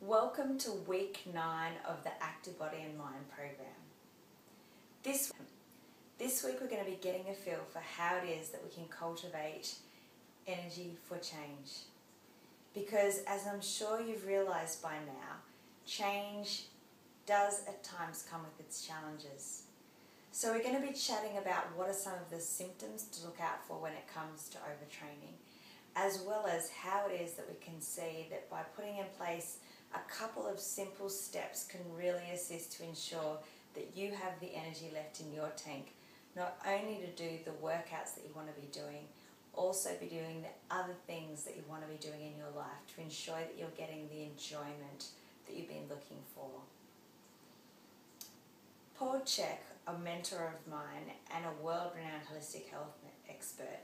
Welcome to week 9 of the Active Body and Mind program. This week we're going to be getting a feel for how it is that we can cultivate energy for change. Because as I'm sure you've realised by now, change does at times come with its challenges. So we're going to be chatting about what are some of the symptoms to look out for when it comes to overtraining, as well as how it is that we can see that by putting in place a couple of simple steps can really assist to ensure that you have the energy left in your tank, not only to do the workouts that you want to be doing, also be doing the other things that you want to be doing in your life to ensure that you're getting the enjoyment that you've been looking for. Paul Chek, a mentor of mine and a world-renowned holistic health expert,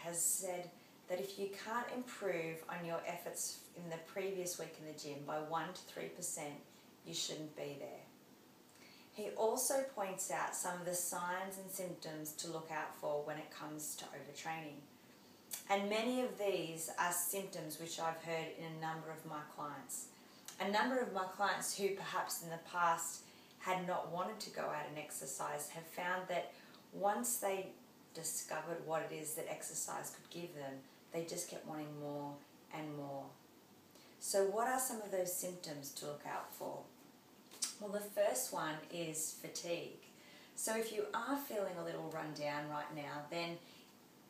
has said that if you can't improve on your efforts in the previous week in the gym by 1 to 3%, you shouldn't be there. He also points out some of the signs and symptoms to look out for when it comes to overtraining. And many of these are symptoms which I've heard in a number of my clients. A number of my clients who perhaps in the past had not wanted to go out and exercise have found that once they discovered what it is that exercise could give them, they just kept wanting more and more. So what are some of those symptoms to look out for? Well, the first one is fatigue. So if you are feeling a little run down right now, then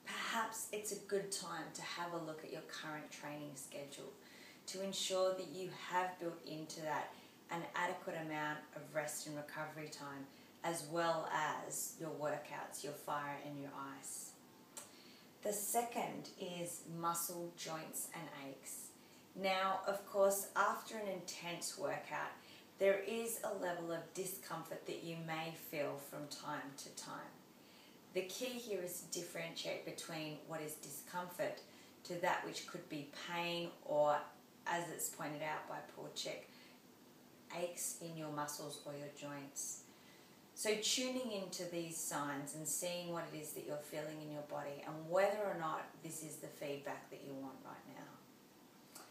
perhaps it's a good time to have a look at your current training schedule to ensure that you have built into that an adequate amount of rest and recovery time, as well as your workouts, your fire and your ice. The second is muscle, joints and aches. Now, of course, after an intense workout, there is a level of discomfort that you may feel from time to time. The key here is to differentiate between what is discomfort to that which could be pain or, as it's pointed out by Paul Chek, aches in your muscles or your joints. So tuning into these signs and seeing what it is that you're feeling in your body and whether or not this is the feedback that you want right now.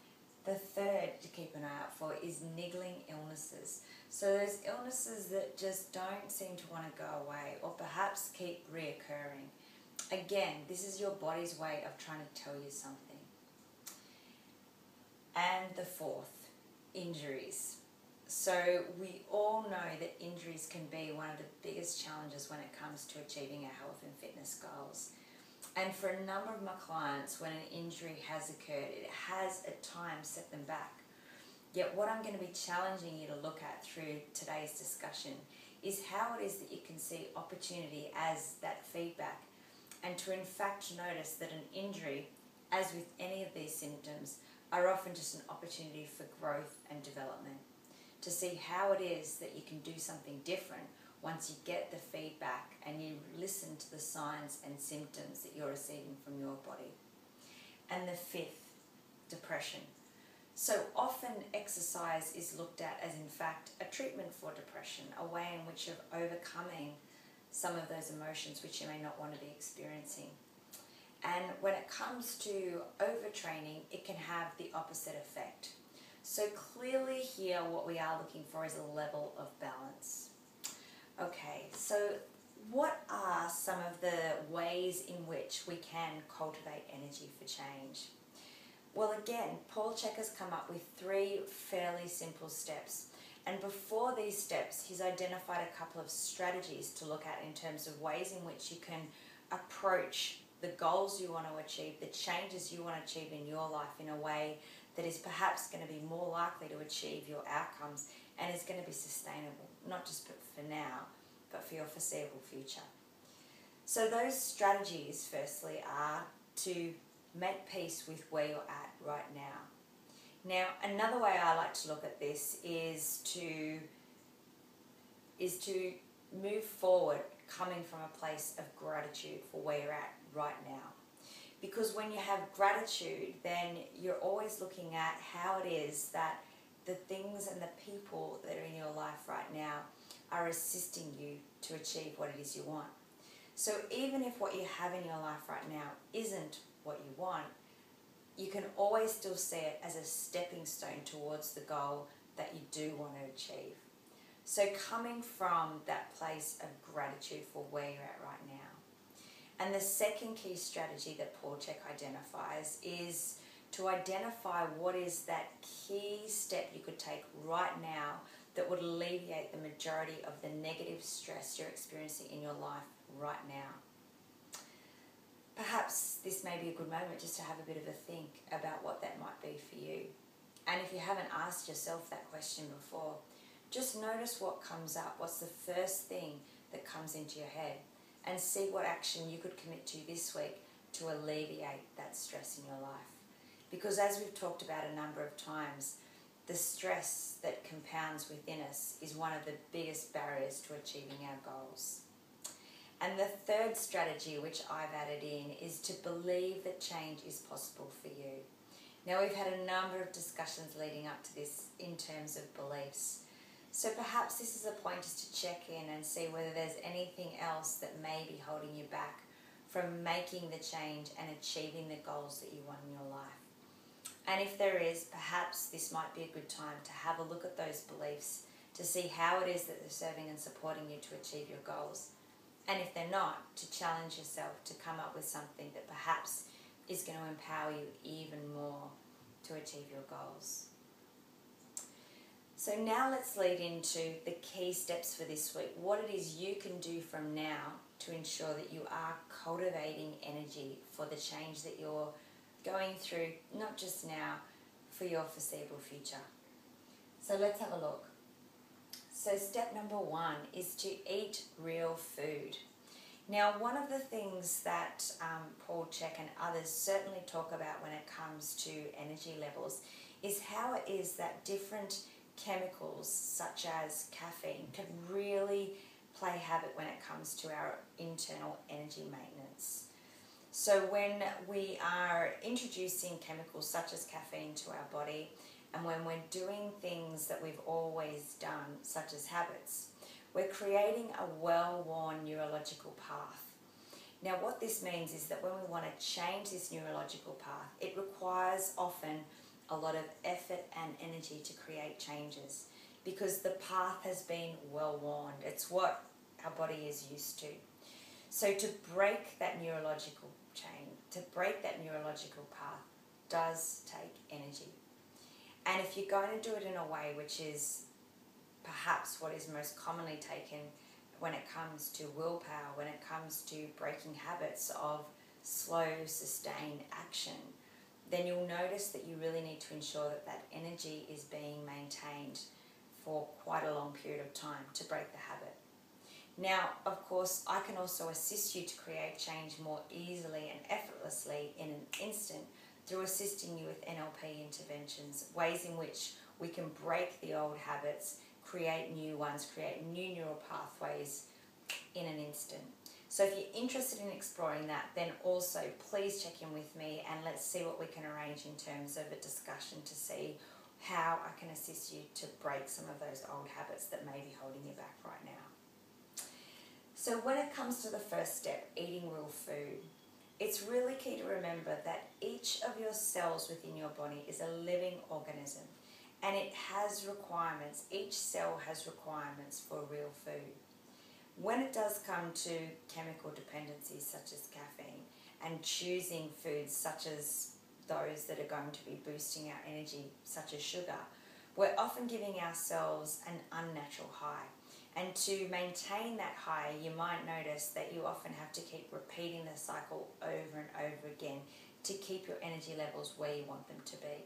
The third to keep an eye out for is niggling illnesses. So those illnesses that just don't seem to want to go away or perhaps keep reoccurring. Again, this is your body's way of trying to tell you something. And the fourth, injuries. So we all know that injuries can be one of the biggest challenges when it comes to achieving our health and fitness goals. And for a number of my clients, when an injury has occurred, it has at times set them back. Yet what I'm going to be challenging you to look at through today's discussion is how it is that you can see opportunity as that feedback, and to in fact notice that an injury, as with any of these symptoms, are often just an opportunity for growth and development. To see how it is that you can do something different once you get the feedback and you listen to the signs and symptoms that you're receiving from your body. And the fifth, depression. So often exercise is looked at as in fact a treatment for depression, a way in which of overcoming some of those emotions which you may not want to be experiencing. And when it comes to overtraining, it can have the opposite effect. So clearly here what we are looking for is a level of balance. Okay, so what are some of the ways in which we can cultivate energy for change? Well, again, Paul Chek has come up with 3 fairly simple steps. And before these steps, he's identified a couple of strategies to look at in terms of ways in which you can approach the goals you want to achieve, the changes you want to achieve in your life in a way that is perhaps going to be more likely to achieve your outcomes and is going to be sustainable, not just for now, but for your foreseeable future. So those strategies, firstly, are to make peace with where you're at right now. Now, another way I like to look at this is to move forward coming from a place of gratitude for where you're at right now. Because when you have gratitude, then you're always looking at how it is that the things and the people that are in your life right now are assisting you to achieve what it is you want. So even if what you have in your life right now isn't what you want, you can always still see it as a stepping stone towards the goal that you do want to achieve. So coming from that place of gratitude for where you're at right now. And the second key strategy that Paul Chek identifies is to identify what is that key step you could take right now that would alleviate the majority of the negative stress you're experiencing in your life right now. Perhaps this may be a good moment just to have a bit of a think about what that might be for you. And if you haven't asked yourself that question before, just notice what comes up. What's the first thing that comes into your head? And see what action you could commit to this week to alleviate that stress in your life. Because as we've talked about a number of times, the stress that compounds within us is one of the biggest barriers to achieving our goals. And the third strategy, which I've added in, is to believe that change is possible for you. Now, we've had a number of discussions leading up to this in terms of beliefs. So perhaps this is a point just to check in and see whether there's anything else that may be holding you back from making the change and achieving the goals that you want in your life. And if there is, perhaps this might be a good time to have a look at those beliefs to see how it is that they're serving and supporting you to achieve your goals. And if they're not, to challenge yourself to come up with something that perhaps is going to empower you even more to achieve your goals. So now let's lead into the key steps for this week, what it is you can do from now to ensure that you are cultivating energy for the change that you're going through, not just now, for your foreseeable future. So let's have a look. So step number 1 is to eat real food. Now, one of the things that Paul Chek and others certainly talk about when it comes to energy levels is how it is that different chemicals such as caffeine can really play havoc when it comes to our internal energy maintenance. So when we are introducing chemicals such as caffeine to our body, and when we're doing things that we've always done, such as habits, we're creating a well-worn neurological path. Now, what this means is that when we want to change this neurological path, it requires often a lot of effort and energy to create changes because the path has been well-worn. It's what our body is used to. So to break that neurological chain, to break that neurological path, does take energy. And if you're going to do it in a way which is perhaps what is most commonly taken when it comes to willpower, when it comes to breaking habits of slow, sustained action, then you'll notice that you really need to ensure that that energy is being maintained for quite a long period of time to break the habit. Now, of course, I can also assist you to create change more easily and effortlessly in an instant through assisting you with NLP interventions, ways in which we can break the old habits, create new ones, create new neural pathways in an instant. So if you're interested in exploring that, then also please check in with me and let's see what we can arrange in terms of a discussion to see how I can assist you to break some of those old habits that may be holding you back right now. So when it comes to the first step, eating real food, it's really key to remember that each of your cells within your body is a living organism and it has requirements. Each cell has requirements for real food. When it does come to chemical dependencies such as caffeine and choosing foods such as those that are going to be boosting our energy, such as sugar, we're often giving ourselves an unnatural high. And to maintain that high, you might notice that you often have to keep repeating the cycle over and over again to keep your energy levels where you want them to be.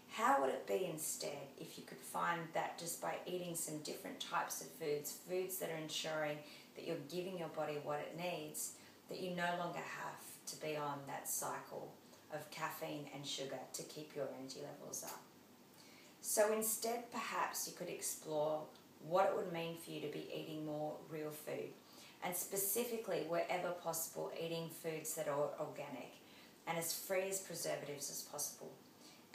How would it be instead if you could find that just by eating some different types of foods, foods that are ensuring that you're giving your body what it needs, that you no longer have to be on that cycle of caffeine and sugar to keep your energy levels up? So instead, perhaps you could explore what it would mean for you to be eating more real food, and specifically, wherever possible, eating foods that are organic and as free as preservatives as possible.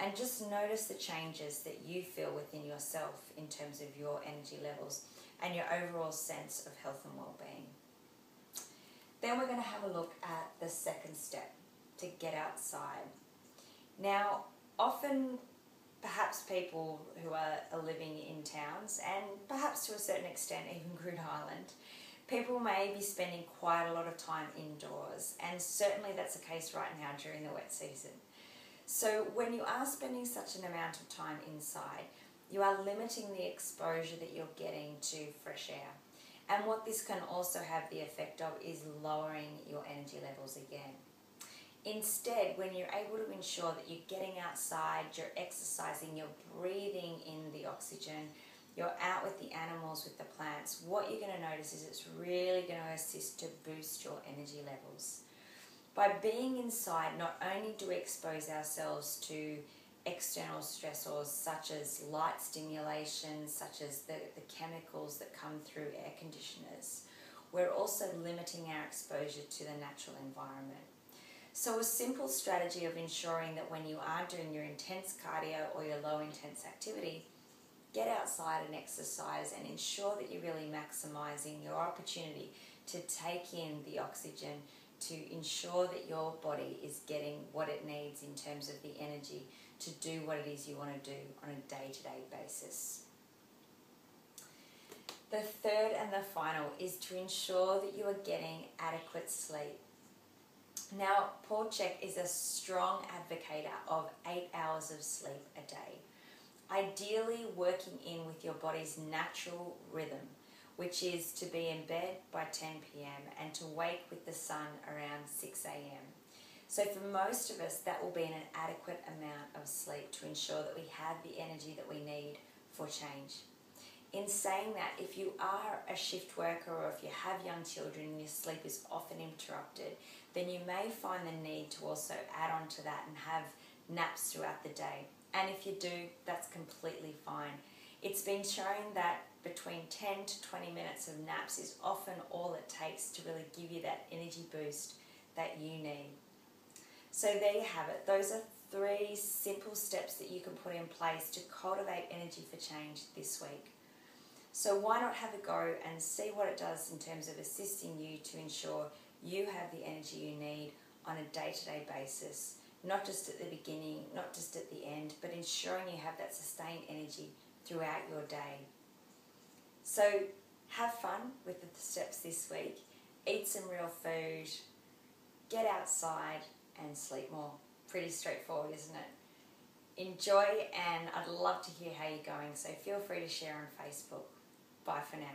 And just notice the changes that you feel within yourself in terms of your energy levels and your overall sense of health and well-being. Then we're going to have a look at the second step, to get outside. Now, often perhaps people who are living in towns, and perhaps to a certain extent even Groote Eylandt, people may be spending quite a lot of time indoors, and certainly that's the case right now during the wet season. So when you are spending such an amount of time inside, you are limiting the exposure that you're getting to fresh air. And what this can also have the effect of is lowering your energy levels again. Instead, when you're able to ensure that you're getting outside, you're exercising, you're breathing in the oxygen, you're out with the animals, with the plants, what you're going to notice is it's really going to assist to boost your energy levels. By being inside, not only do we expose ourselves to external stressors such as light stimulation, such as the chemicals that come through air conditioners, we're also limiting our exposure to the natural environment. So a simple strategy of ensuring that when you are doing your intense cardio or your low intense activity, get outside and exercise and ensure that you're really maximising your opportunity to take in the oxygen, to ensure that your body is getting what it needs in terms of the energy to do what it is you want to do on a day-to-day basis. The third and the final is to ensure that you are getting adequate sleep. Now, Paul Chek is a strong advocate of 8 hours of sleep a day, ideally working in with your body's natural rhythm, which is to be in bed by 10 p.m. and to wake with the sun around 6 a.m. So for most of us, that will be an adequate amount of sleep to ensure that we have the energy that we need for change. In saying that, if you are a shift worker or if you have young children and your sleep is often interrupted, then you may find the need to also add on to that and have naps throughout the day. And if you do, that's completely fine. It's been shown that between 10 to 20 minutes of naps is often all it takes to really give you that energy boost that you need. So there you have it. Those are 3 simple steps that you can put in place to cultivate energy for change this week. So why not have a go and see what it does in terms of assisting you to ensure you have the energy you need on a day-to-day basis, not just at the beginning, not just at the end, but ensuring you have that sustained energy throughout your day. So have fun with the steps this week, eat some real food, get outside and sleep more. Pretty straightforward, isn't it? Enjoy, and I'd love to hear how you're going, so feel free to share on Facebook. Bye for now.